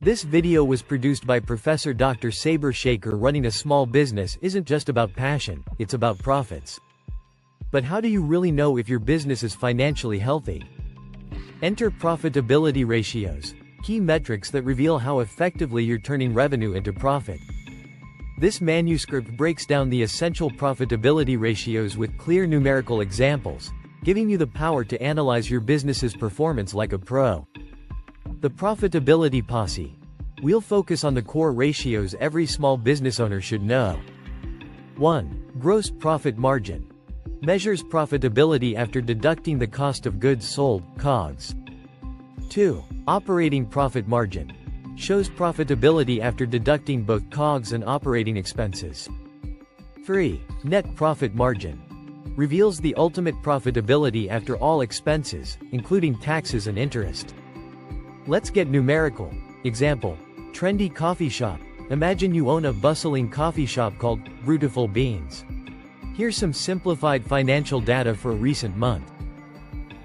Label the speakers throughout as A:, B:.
A: This video was produced by Professor Dr. Saber Shaker. Running a small business isn't just about passion, it's about profits. But how do you really know if your business is financially healthy? Enter profitability ratios, key metrics that reveal how effectively you're turning revenue into profit. This manuscript breaks down the essential profitability ratios with clear numerical examples, giving you the power to analyze your business's performance like a pro. The Profitability Posse. We'll focus on the core ratios every small business owner should know. 1. Gross profit margin. Measures profitability after deducting the cost of goods sold, COGS. 2. Operating profit margin. Shows profitability after deducting both COGS and operating expenses. 3. Net profit margin. Reveals the ultimate profitability after all expenses, including taxes and interest. Let's get numerical. Example: trendy coffee shop. Imagine you own a bustling coffee shop called Beautiful Beans. Here's some simplified financial data for a recent month.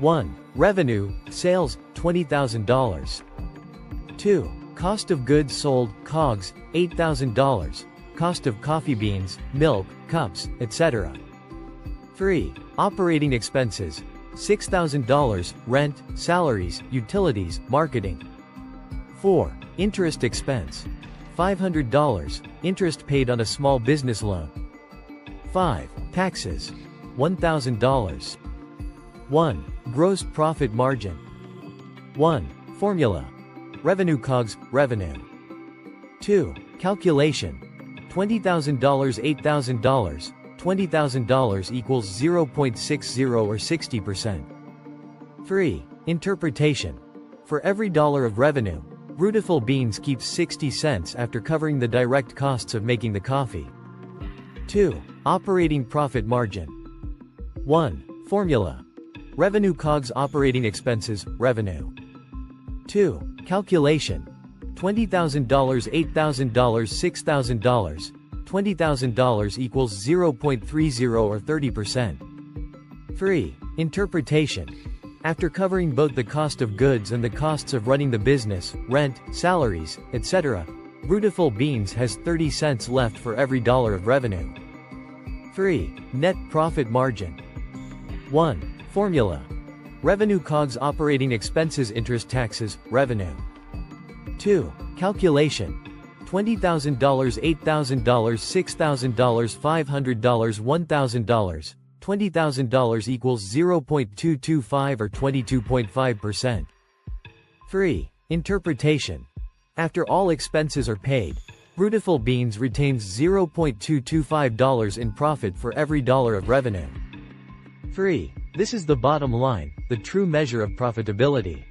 A: 1. Revenue, sales, $20,000. 2. Cost of goods sold, COGS, $8,000. Cost of coffee beans, milk, cups, etc. 3. Operating expenses, $6,000, rent, salaries, utilities, marketing. 4. Interest expense, $500, interest paid on a small business loan. 5. Taxes, $1,000. 1. Gross profit margin. 1. Formula. Revenue COGS, revenue. 2. Calculation. $20,000 $8,000. $20,000 equals 0.60 or 60%. 3. Interpretation. For every dollar of revenue, Beautiful Beans keeps 60 cents after covering the direct costs of making the coffee. 2. Operating profit margin. 1. Formula. Revenue COGS operating expenses, revenue. 2. Calculation. $20,000 $8,000 $6,000. $20,000 equals 0.30 or 30%. 3. Interpretation. After covering both the cost of goods and the costs of running the business, rent, salaries, etc., Beautiful Beans has 30 cents left for every dollar of revenue. 3. Net profit margin. 1. Formula. Revenue COGS operating expenses interest taxes, revenue. 2. Calculation. $20,000 $8,000 $6,000 $500 $1,000. $20,000 equals 0.225 or 22.5%. 3. Interpretation. After all expenses are paid, Beautiful Beans retains $0.225 in profit for every dollar of revenue. 3. This is the bottom line, the true measure of profitability.